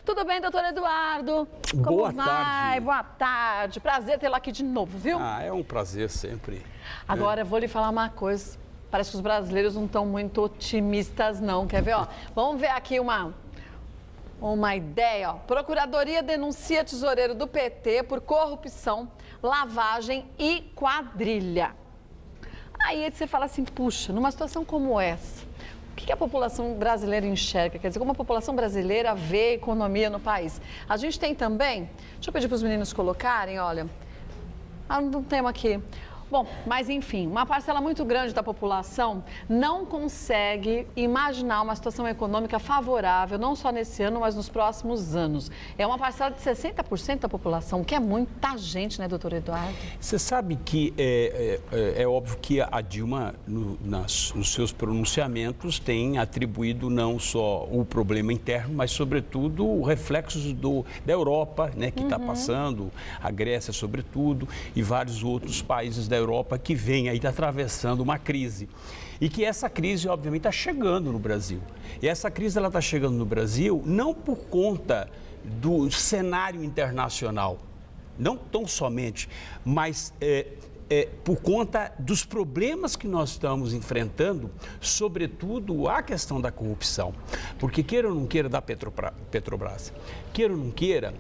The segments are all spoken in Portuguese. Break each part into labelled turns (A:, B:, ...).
A: Tudo bem, doutor Eduardo? Como
B: Boa
A: vai?
B: tarde.
A: Boa tarde. Prazer tê-lo aqui de novo, viu?
B: É um prazer sempre.
A: Agora, eu vou lhe falar uma coisa. Parece que os brasileiros não estão muito otimistas, não. Quer ver, ó? Vamos ver aqui uma ideia, ó. Procuradoria denuncia tesoureiro do PT por corrupção, lavagem e quadrilha. Aí você fala assim, puxa, numa situação como essa, o que a população brasileira enxerga? Quer dizer, como a população brasileira vê a economia no país? A gente tem também, deixa eu pedir para os meninos colocarem, olha, um tema aqui. Bom, mas enfim, uma parcela muito grande da população não consegue imaginar uma situação econômica favorável, não só nesse ano, mas nos próximos anos. É uma parcela de 60% da população, que é muita gente, né, doutor Eduardo?
B: Você sabe que é óbvio que a Dilma, nos seus pronunciamentos, tem atribuído não só o problema interno, mas, sobretudo, o reflexo da Europa, né, que está passando, a Grécia, sobretudo, e vários outros países da Europa que vem aí atravessando uma crise. E que essa crise, obviamente, está chegando no Brasil. E essa crise está chegando no Brasil não por conta do cenário internacional, não tão somente, mas por conta dos problemas que nós estamos enfrentando, sobretudo a questão da corrupção. Porque queira ou não queira da Petrobras, queira ou não queira,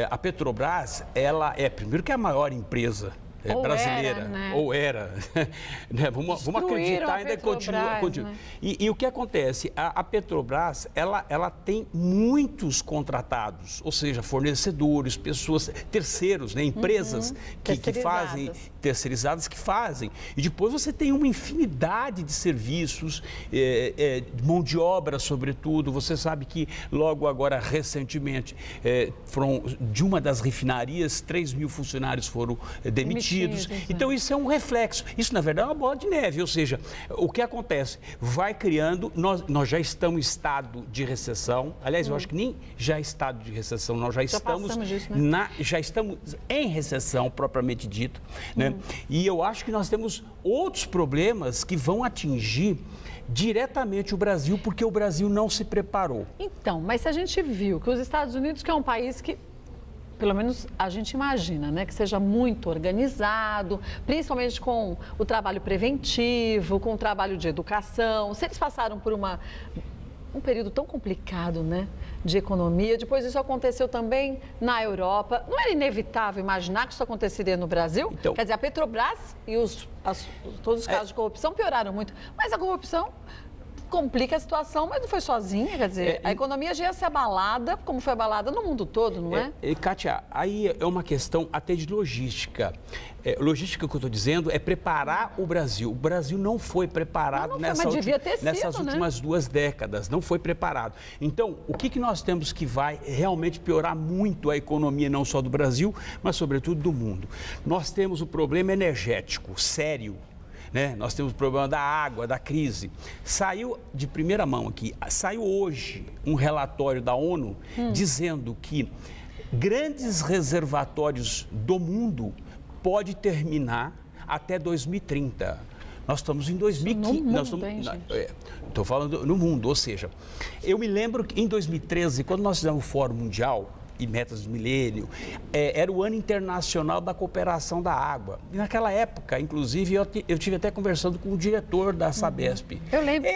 B: a Petrobras, ela primeiro que é a maior empresa brasileira,
A: era, né?
B: Ou era, né? Vamos acreditar, ainda continua.
A: Né?
B: E o que acontece? A Petrobras, ela tem muitos contratados, ou seja, fornecedores, pessoas, terceiros, né? Empresas que fazem, terceirizadas que fazem. E depois você tem uma infinidade de serviços, mão de obra, sobretudo. Você sabe que logo agora, recentemente, de uma das refinarias, 3.000 funcionários foram demitidos. Então, isso é um reflexo. Isso, na verdade, é uma bola de neve. Ou seja, o que acontece? Vai criando... Nós já estamos em estado de recessão. Aliás, eu acho que nem já estado de recessão. Nós já estamos...
A: disso, né?
B: Já estamos em recessão, propriamente dito. Né? E eu acho que nós temos outros problemas que vão atingir diretamente o Brasil, porque o Brasil não se preparou.
A: Então, mas se a gente viu que os Estados Unidos, que é um país que... pelo menos a gente imagina, né, que seja muito organizado, principalmente com o trabalho preventivo, com o trabalho de educação. Se eles passaram por um período tão complicado, né, de economia, depois isso aconteceu também na Europa, não era inevitável imaginar que isso aconteceria no Brasil?
B: Então,
A: quer dizer, a Petrobras e todos os casos de corrupção pioraram muito, mas a corrupção complica a situação, mas não foi sozinha, quer dizer, a economia já ia ser abalada, como foi abalada no mundo todo, não é?
B: Kátia, aí é uma questão até de logística. Logística que eu estou dizendo é preparar o Brasil. O Brasil não foi preparado nessas últimas 2 décadas, não foi preparado. Então, o que nós temos que vai realmente piorar muito a economia, não só do Brasil, mas sobretudo do mundo? Nós temos o problema energético sério. Né? Nós temos o problema da água, da crise. Saiu de primeira mão aqui, saiu hoje um relatório da ONU dizendo que grandes reservatórios do mundo podem terminar até 2030. Nós estamos em 2015. Estou falando no mundo, ou seja, eu me lembro que em 2013, quando nós fizemos o Fórum Mundial e Metas do Milênio, era o ano internacional da cooperação da água. E naquela época, inclusive, eu tive até conversando com o diretor da Sabesp.
A: Eu lembro.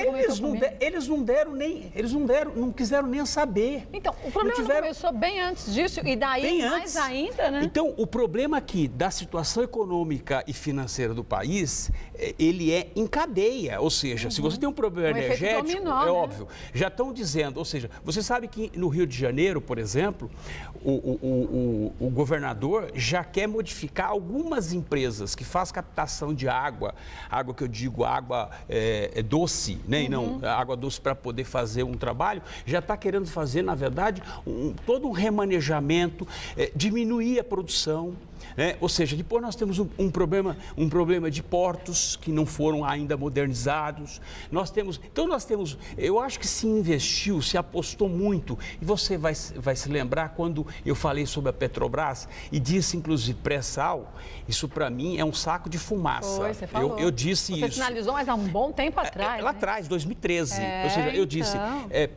B: Eles não quiseram nem saber.
A: Então, o problema começou bem antes disso e daí mais ainda, né?
B: Então, o problema aqui da situação econômica e financeira do país, ele é em cadeia. Ou seja, se você tem um problema energético,
A: dominó,
B: é óbvio. Já estão dizendo, ou seja, você sabe que no Rio de Janeiro, por exemplo, o governador já quer modificar algumas empresas que fazem captação de água que eu digo água doce, né? E não água doce para poder fazer um trabalho, já está querendo fazer, na verdade, todo um remanejamento, diminuir a produção. Ou seja, depois nós temos um problema de portos que não foram ainda modernizados. Eu acho que se investiu, se apostou muito, e você vai se lembrar quando eu falei sobre a Petrobras e disse, inclusive, pré-sal, isso para mim é um saco de fumaça.
A: Foi, você falou.
B: Eu disse isso.
A: Você sinalizou, mas há um bom tempo atrás.
B: Lá atrás, 2013. Ou seja, eu disse,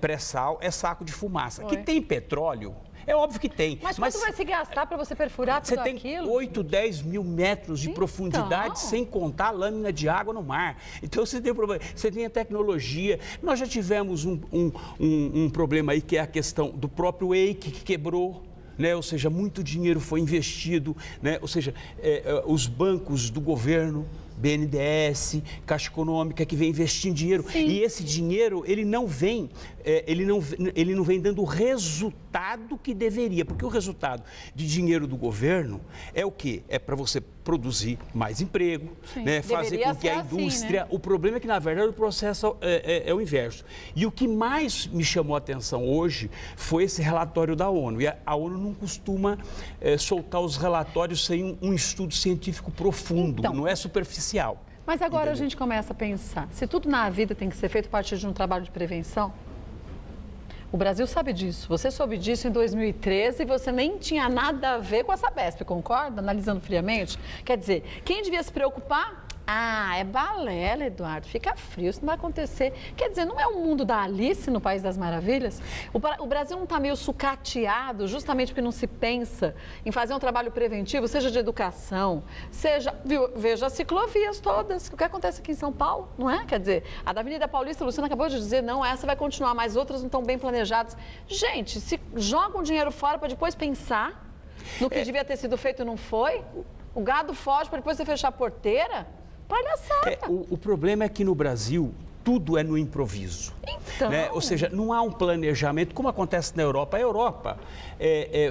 B: pré-sal é saco de fumaça. Que tem petróleo. É óbvio que tem.
A: Mas quanto vai se gastar para você perfurar tudo aquilo?
B: Você tem 8, 10 mil metros de profundidade, sem contar a lâmina de água no mar. Então, você tem um problema. Você tem a tecnologia. Nós já tivemos um problema aí, que é a questão do próprio EIC, que quebrou. Né? Ou seja, muito dinheiro foi investido, né? Ou seja, os bancos do governo, BNDES, Caixa Econômica, que vem investindo dinheiro. Sim. E esse dinheiro, ele não vem dando o resultado que deveria. Porque o resultado de dinheiro do governo é o quê? É para você produzir mais emprego, né? Fazer com que a indústria... Assim, né? O problema é que, na verdade, o processo é o inverso. E o que mais me chamou a atenção hoje foi esse relatório da ONU. E a ONU não costuma soltar os relatórios sem um estudo científico profundo, então, não é superficial.
A: Mas agora a gente começa a pensar, se tudo na vida tem que ser feito a partir de um trabalho de prevenção, o Brasil sabe disso. Você soube disso em 2013 e você nem tinha nada a ver com a Sabesp, concorda? Analisando friamente. Quer dizer, quem devia se preocupar? É balela, Eduardo. Fica frio, isso não vai acontecer. Quer dizer, não é o mundo da Alice no País das Maravilhas? O Brasil não está meio sucateado justamente porque não se pensa em fazer um trabalho preventivo, seja de educação, seja... Veja as ciclovias todas. O que acontece aqui em São Paulo, não é? Quer dizer, a da Avenida Paulista, a Luciana acabou de dizer, não, essa vai continuar, mas outras não estão bem planejadas. Gente, se jogam dinheiro fora para depois pensar no que devia ter sido feito e não foi, o gado foge para depois você fechar a porteira... Palhaçada.
B: O problema é que no Brasil tudo é no improviso.
A: Então...
B: Né? Ou seja, não há um planejamento, como acontece na Europa. A Europa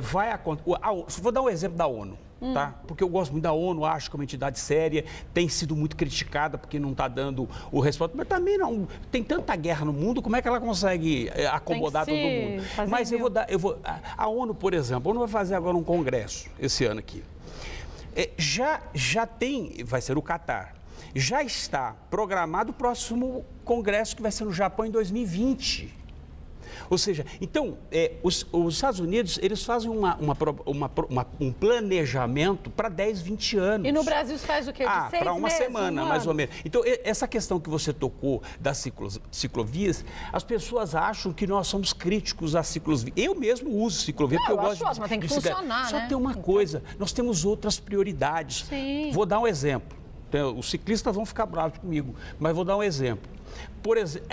B: vai acontecer... Vou dar um exemplo da ONU. Tá? Porque eu gosto muito da ONU, acho que é uma entidade séria, tem sido muito criticada porque não está dando o respaldo, mas também não tem tanta guerra no mundo, como é que ela consegue acomodar todo mundo? Mas a ONU, por exemplo, a ONU vai fazer agora um congresso esse ano aqui. Já tem, vai ser o Catar. Já está programado o próximo congresso que vai ser no Japão em 2020. Ou seja, então, os Estados Unidos, eles fazem um planejamento para 10, 20 anos.
A: E no Brasil se faz o quê? De 6 meses?
B: Para uma semana, mais ou menos. Então, essa questão que você tocou das ciclovias, as pessoas acham que nós somos críticos às ciclovias. Eu mesmo uso ciclovia, porque eu gosto
A: mas tem que funcionar,
B: Só tem uma coisa, nós temos outras prioridades.
A: Sim.
B: Vou dar um exemplo. Os ciclistas vão ficar bravos comigo, mas vou dar um exemplo. Por exemplo,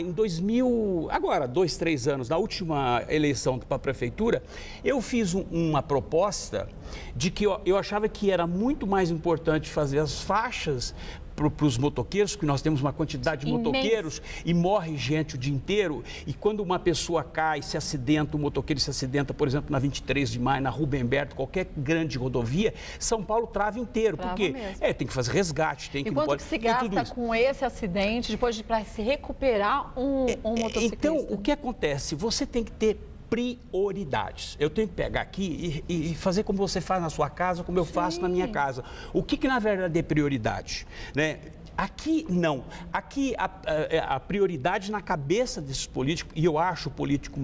B: em 2000, agora, 2, 3 anos, na última eleição para a prefeitura, eu fiz uma proposta de que eu achava que era muito mais importante fazer as faixas para os motoqueiros, porque nós temos uma quantidade de motoqueiros e morre gente o dia inteiro. E quando uma pessoa cai, se acidenta, o motoqueiro se acidenta, por exemplo, na 23 de maio, na Rubem Berto, qualquer grande rodovia, São Paulo trava inteiro. Por quê? Tem que fazer resgate, tem que...
A: E quanto que se gasta com esse acidente, depois para se recuperar um motociclista?
B: Então, o que acontece? Você tem que ter prioridades. Eu tenho que pegar aqui e fazer como você faz na sua casa, como eu faço na minha casa. O que na verdade é prioridade? Né? Aqui, não. Aqui, a prioridade na cabeça desses políticos, e eu acho o político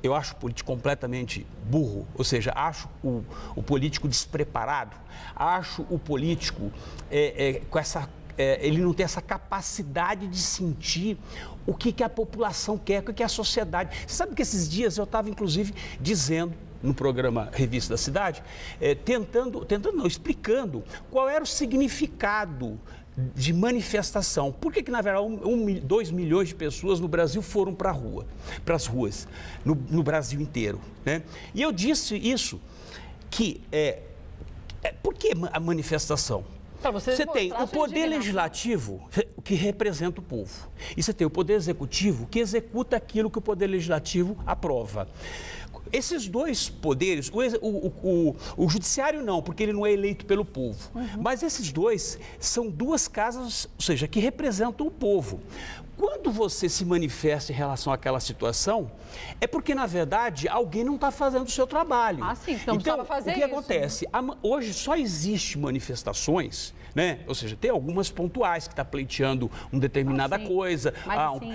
B: eu acho o político completamente burro, ou seja, acho o político despreparado, acho o político com essa... ele não tem essa capacidade de sentir o que a população quer, o que a sociedade... Você sabe que esses dias eu estava, inclusive, dizendo no programa Revista da Cidade, explicando qual era o significado de manifestação. Por que na verdade 2 milhões de pessoas no Brasil foram para as ruas, no Brasil inteiro, né? E eu disse isso, que por que a manifestação? Você tem o poder legislativo, que representa o povo, e você tem o poder executivo, que executa aquilo que o poder legislativo aprova. Esses dois poderes, o judiciário não, porque ele não é eleito pelo povo, mas esses dois são duas casas, ou seja, que representam o povo. Quando você se manifesta em relação àquela situação, é porque, na verdade, alguém não está fazendo o seu trabalho.
A: Ah, sim, então precisava fazer
B: o que acontece? Hoje só existe manifestações, né? Ou seja, tem algumas pontuais que está pleiteando uma determinada coisa,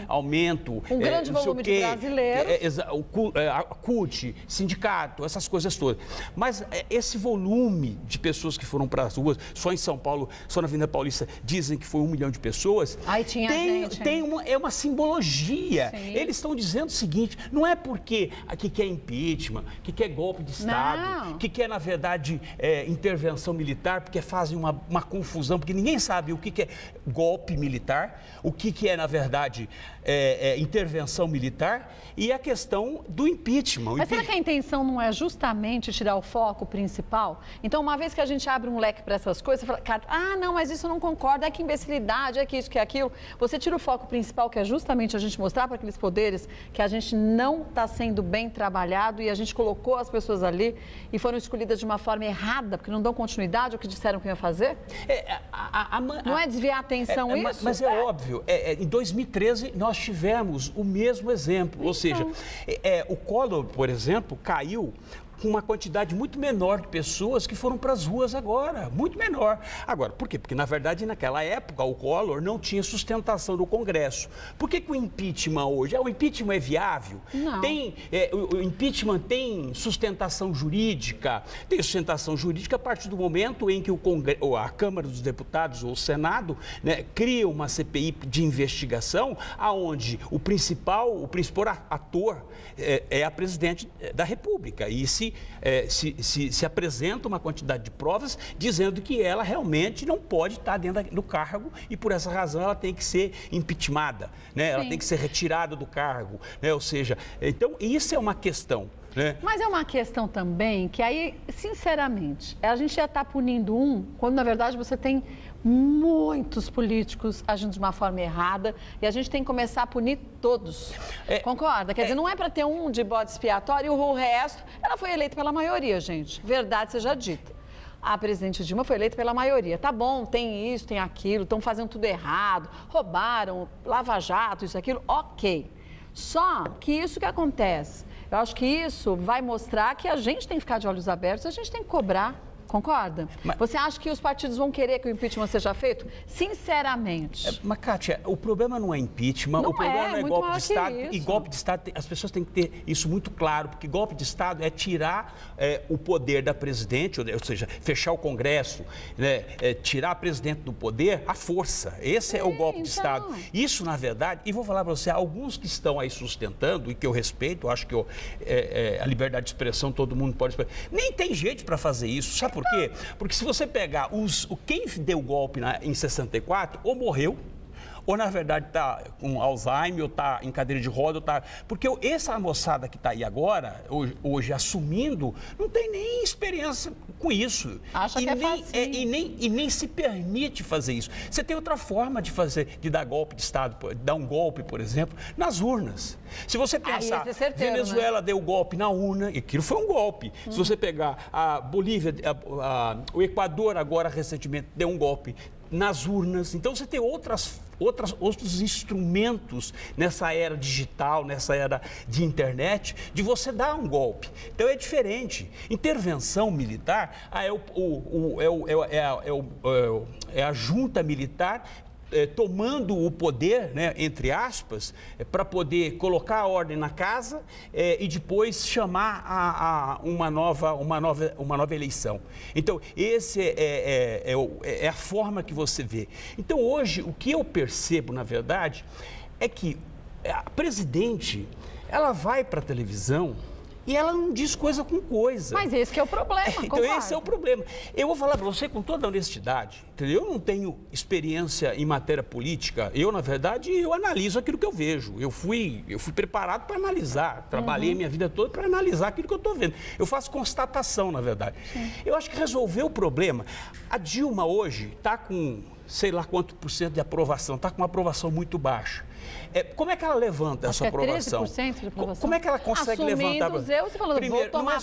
B: aumento.
A: Um grande volume de brasileiros.
B: A CUT, sindicato, essas coisas todas. Mas esse volume de pessoas que foram para as ruas, só em São Paulo, só na Avenida Paulista, dizem que foi 1 milhão de pessoas.
A: Aí tinha gente.
B: É uma simbologia.
A: Sim.
B: Eles estão dizendo o seguinte, não é porque aqui quer impeachment, que quer golpe de Estado, que quer, na verdade, intervenção militar, porque fazem uma confusão, porque ninguém sabe o que é golpe militar, o que é, na verdade, intervenção militar e a questão do impeachment.
A: Mas será que a intenção não é justamente tirar o foco principal? Então, uma vez que a gente abre um leque para essas coisas, você fala, não, mas isso eu não concordo, é que imbecilidade, é que isso, que é aquilo. Você tira o foco principal, que é justamente a gente mostrar para aqueles poderes que a gente não está sendo bem trabalhado e a gente colocou as pessoas ali e foram escolhidas de uma forma errada, porque não dão continuidade ao que disseram que iam fazer? Não é desviar a atenção isso?
B: Mas é óbvio. Em 2013, nós tivemos o mesmo exemplo. Ou seja, o Collor, por exemplo, caiu com uma quantidade muito menor de pessoas que foram para as ruas agora, muito menor. Agora, por quê? Porque, na verdade, naquela época, o Collor não tinha sustentação do Congresso. Por que o impeachment hoje? O impeachment é viável?
A: Não.
B: O impeachment tem sustentação jurídica? Tem sustentação jurídica a partir do momento em que a Câmara dos Deputados ou o Senado, né, cria uma CPI de investigação, aonde o principal ator é a presidente da República. E se apresenta uma quantidade de provas dizendo que ela realmente não pode estar dentro do cargo e, por essa razão, ela tem que ser impeachmentada, né? Ela tem que ser retirada do cargo, né? Ou seja, então, isso é uma questão.
A: Mas é uma questão também que aí, sinceramente, a gente já está punindo quando na verdade você tem muitos políticos agindo de uma forma errada e a gente tem que começar a punir todos. Concorda? Quer dizer, não é para ter um de bode expiatório e o resto, ela foi eleita pela maioria, gente. Verdade seja dita. A presidente Dilma foi eleita pela maioria. Tá bom, tem isso, tem aquilo, estão fazendo tudo errado, roubaram, lava-jato, isso, aquilo, ok. Só que isso que acontece. Eu acho que isso vai mostrar que a gente tem que ficar de olhos abertos, a gente tem que cobrar. Concorda? Você acha que os partidos vão querer que o impeachment seja feito? Sinceramente.
B: Mas, Kátia, o problema não é impeachment, o problema é golpe de Estado. E golpe de Estado, as pessoas têm que ter isso muito claro, porque golpe de Estado é tirar o poder da presidente, ou seja, fechar o Congresso, né, tirar a presidente do poder à força. Esse é o golpe de Estado. Isso, na verdade, e vou falar para você, alguns que estão aí sustentando, e que eu respeito, acho que a liberdade de expressão todo mundo pode expressar, nem tem jeito para fazer isso, sabe por quê? Porque se você pegar quem deu golpe em 64, ou morreu, ou na verdade está com Alzheimer, ou está em cadeira de roda, porque essa moçada que está aí agora, hoje assumindo, não tem nem experiência com isso.
A: Acha que é fácil.
B: E nem se permite fazer isso. Você tem outra forma de dar golpe de Estado, dar um golpe, por exemplo, nas urnas. Se você pensar, Venezuela deu golpe na urna, e aquilo foi um golpe. Se você pegar a Bolívia, o Equador agora recentemente deu um golpe nas urnas. Então você tem outros instrumentos nessa era digital, nessa era de internet, de você dar um golpe. Então é diferente. Intervenção militar é a junta militar tomando o poder, né, entre aspas, para poder colocar a ordem na casa e depois chamar a uma nova eleição. Então, esse é a forma que você vê. Então, hoje, o que eu percebo, na verdade, é que a presidente, ela vai para a televisão e ela não diz coisa com coisa.
A: Mas esse que é o problema,
B: Então, esse é o problema. Eu vou falar para você com toda honestidade, entendeu? Eu não tenho experiência em matéria política. Eu, na verdade, eu analiso aquilo que eu vejo. Eu fui preparado para analisar. Trabalhei a minha vida toda para analisar aquilo que eu estou vendo. Eu faço constatação, na verdade. Sim. Eu acho que resolveu o problema. A Dilma hoje está com sei lá quanto por cento de aprovação, está com uma aprovação muito baixa. Como é que ela levanta essa aprovação?
A: 13% de aprovação.
B: Como é que ela consegue levantar?
A: Os erros, você falando,
B: primeiro,
A: vou tomar não é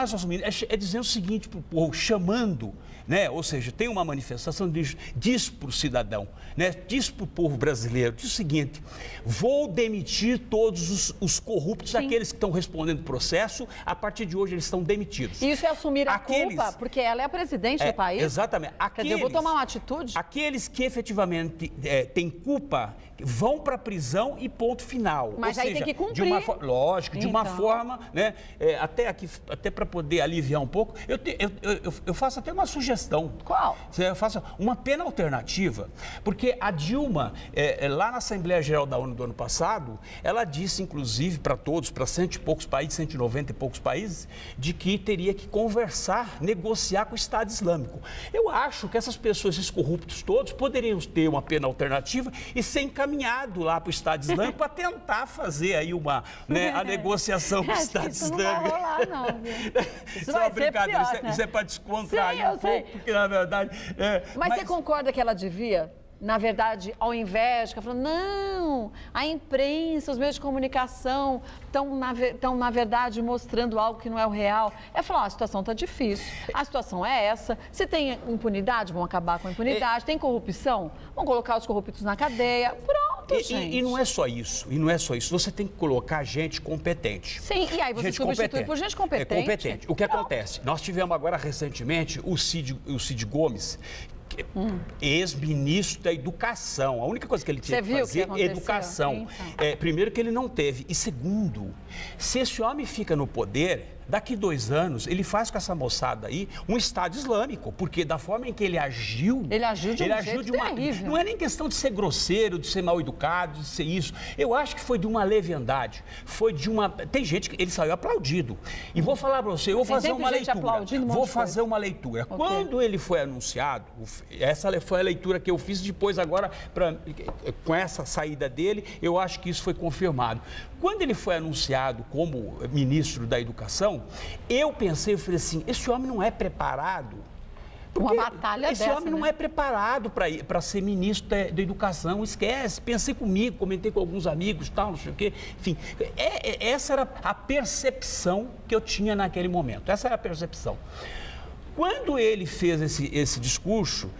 B: só assumindo, é dizendo o seguinte para o povo, chamando, né? Ou seja, tem uma manifestação, diz para o cidadão, né? Diz para o povo brasileiro, diz o seguinte: vou demitir todos os corruptos, aqueles que estão respondendo o processo, a partir de hoje eles estão demitidos.
A: Isso é assumir a culpa, porque ela é a presidente do país.
B: Exatamente.
A: Quer dizer, eu vou tomar uma atitude.
B: Aqueles que efetivamente têm culpa vão para a prisão e ponto final.
A: Mas
B: Ou
A: aí
B: seja,
A: tem que cumprir.
B: Lógico, de uma forma, né? Até para poder aliviar um pouco, eu faço até uma sugestão.
A: Qual?
B: Eu faço uma pena alternativa, porque a Dilma, lá na Assembleia Geral da ONU do ano passado, ela disse, inclusive, para todos, para 100 e poucos países, 190 e poucos países, de que teria que conversar, negociar com o Estado Islâmico. Eu acho que essas pessoas, esses corruptos todos, poderiam ter uma pena alternativa e ser encaminhado lá para o Estado Islâmico para tentar fazer aí a negociação com o Estado Islâmico.
A: Não vai rolar, não.
B: Isso é uma brincadeira, pior, né? Isso é para descontrair pouco, porque na verdade...
A: Mas você concorda que ela devia, na verdade, ao invés de ficar falando, não, a imprensa, os meios de comunicação estão, na verdade, mostrando algo que não é o real. É falar, a situação está difícil, a situação é essa, se tem impunidade, vão acabar com a impunidade, tem corrupção, vão colocar os corruptos na cadeia, pronto, gente.
B: E não é só isso, você tem que colocar gente competente.
A: Sim, e aí você substitui por gente competente.
B: Competente. O que acontece? Nós tivemos agora, recentemente, o Cid Gomes, ex-ministro da Educação. A única coisa que ele tinha que fazer é educação. Então. Primeiro, que ele não teve. E segundo, se esse homem fica no poder, daqui 2 anos, ele faz com essa moçada aí um Estado Islâmico, porque da forma em que ele agiu...
A: Ele agiu de um jeito terrível.
B: Não é nem questão de ser grosseiro, de ser mal educado, de ser isso. Eu acho que foi de uma leviandade, foi de uma... Tem gente que ele saiu aplaudido. E vou falar para você, eu vou fazer uma leitura. Vou fazer uma leitura. Okay. Quando ele foi anunciado, essa foi a leitura que eu fiz depois agora, com essa saída dele, eu acho que isso foi confirmado. Quando ele foi anunciado como ministro da Educação, eu falei assim, esse homem não é preparado.
A: Uma batalha
B: dessa, esse homem não é preparado para ser ministro da Educação, esquece. Pensei comigo, comentei com alguns amigos, tal, não sei o quê. Enfim, essa era a percepção que eu tinha naquele momento. Essa era a percepção. Quando ele fez esse discurso,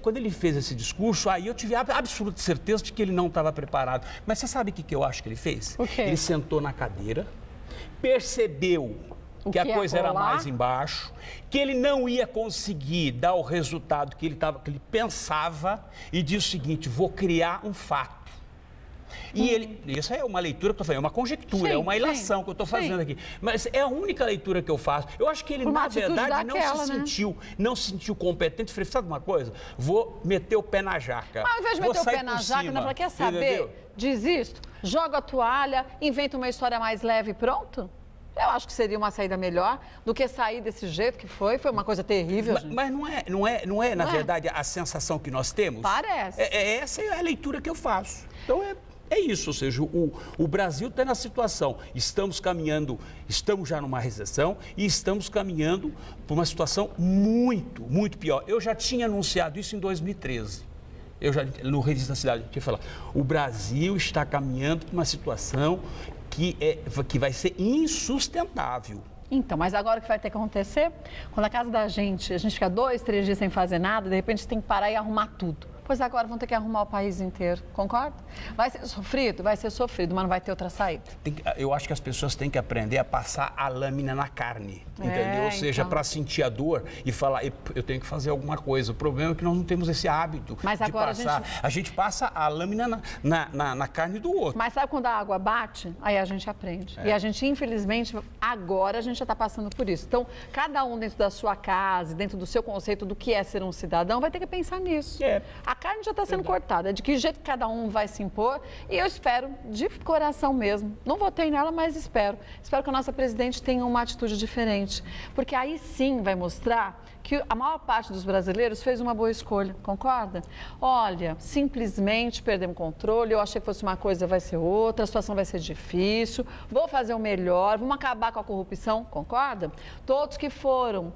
B: quando ele fez esse discurso, aí eu tive a absoluta certeza de que ele não estava preparado. Mas você sabe o que eu acho que ele fez? Ele sentou na cadeira, percebeu que a coisa era mais embaixo, que ele não ia conseguir dar o resultado que ele pensava, e disse o seguinte: vou criar um fato. E essa é uma leitura que eu estou fazendo, é uma conjectura, é uma ilação que eu estou fazendo aqui. Mas é a única leitura que eu faço. Eu acho que ele, na verdade, não se sentiu competente. Falei, sabe uma coisa? Vou meter o pé na jaca.
A: Mas ao invés de meter o pé na jaca, não quer saber? Entendeu? Desisto, joga a toalha, inventa uma história mais leve e pronto? Eu acho que seria uma saída melhor do que sair desse jeito que foi uma coisa terrível.
B: Mas não é, na verdade, a sensação que nós temos?
A: Parece.
B: Essa é a leitura que eu faço. Então é isso, ou seja, o Brasil está na situação, estamos já numa recessão e estamos caminhando para uma situação muito, muito pior. Eu já tinha anunciado isso em 2013. No Revista da Cidade, eu tinha falado, o Brasil está caminhando para uma situação que vai ser insustentável.
A: Então, mas agora o que vai ter que acontecer? Quando a casa da gente, a gente fica 2, 3 dias sem fazer nada, de repente tem que parar e arrumar tudo. Pois agora vão ter que arrumar o país inteiro, concorda? Vai ser sofrido, mas não vai ter outra saída.
B: Eu acho que as pessoas têm que aprender a passar a lâmina na carne, entendeu? Ou seja, para sentir a dor e falar, eu tenho que fazer alguma coisa. O problema é que nós não temos esse hábito de passar. A gente passa a lâmina na carne do outro.
A: Mas sabe quando a água bate? Aí a gente aprende. E a gente, infelizmente, agora a gente já está passando por isso. Então, cada um dentro da sua casa, dentro do seu conceito do que é ser um cidadão, vai ter que pensar nisso. A carne já está sendo cortada, de que jeito cada um vai se impor, e eu espero de coração mesmo, não votei nela, mas espero que a nossa presidente tenha uma atitude diferente, porque aí sim vai mostrar que a maior parte dos brasileiros fez uma boa escolha, concorda? Olha, simplesmente perdemos o controle, eu achei que fosse uma coisa, vai ser outra, a situação vai ser difícil, vou fazer o melhor, vamos acabar com a corrupção, concorda? Todos que foram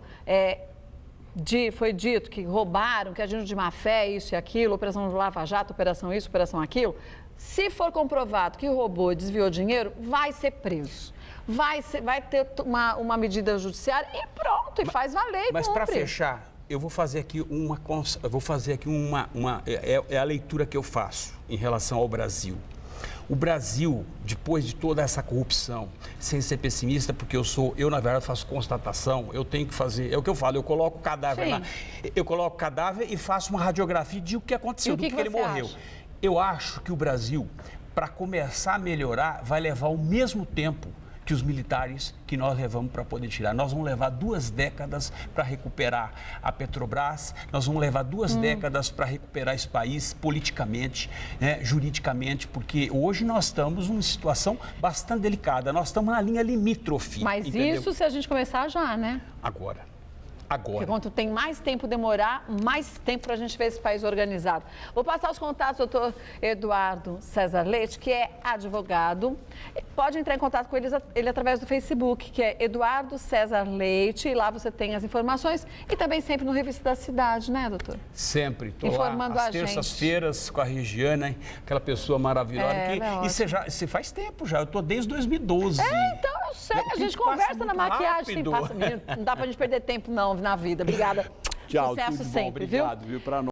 A: foi dito que roubaram, que agiram de má fé, isso e aquilo, operação Lava Jato, operação isso, operação aquilo, se for comprovado que roubou e desviou dinheiro, vai ser preso. Vai ter uma medida judiciária e pronto, e faz valer.
B: Mas para fechar, eu vou fazer aqui é a leitura que eu faço em relação ao Brasil. O Brasil, depois de toda essa corrupção, sem ser pessimista, porque eu na verdade faço constatação, eu tenho que fazer, é o que eu falo, eu coloco o cadáver lá, eu coloco o cadáver e faço uma radiografia de o que aconteceu, do que ele morreu. Eu acho que o Brasil, para começar a melhorar, vai levar o mesmo tempo que os militares que nós levamos para poder tirar. Nós vamos levar 2 décadas para recuperar a Petrobras, nós vamos levar 2 décadas para recuperar esse país politicamente, né, juridicamente, porque hoje nós estamos numa situação bastante delicada, nós estamos na linha limítrofe.
A: Mas entendeu? Isso se a gente começar já, né?
B: Agora.
A: Porque quanto tem mais tempo demorar, mais tempo para a gente ver esse país organizado. Vou passar os contatos do doutor Eduardo César Leite, que é advogado. Pode entrar em contato com ele através do Facebook, que é Eduardo César Leite. E lá você tem as informações. E também sempre no Revista da Cidade, né, doutor?
B: Sempre. Estou
A: informando
B: lá
A: às
B: terças-feiras com a Regiana, hein? Aquela pessoa maravilhosa. E você faz tempo já. Eu estou desde 2012.
A: Então eu sei. A gente conversa na maquiagem. Não dá para a gente perder tempo, não, na vida. Obrigada.
B: Tchau,
A: sucesso
B: tudo bom.
A: sempre,
B: Obrigado,
A: viu?
B: Para nós.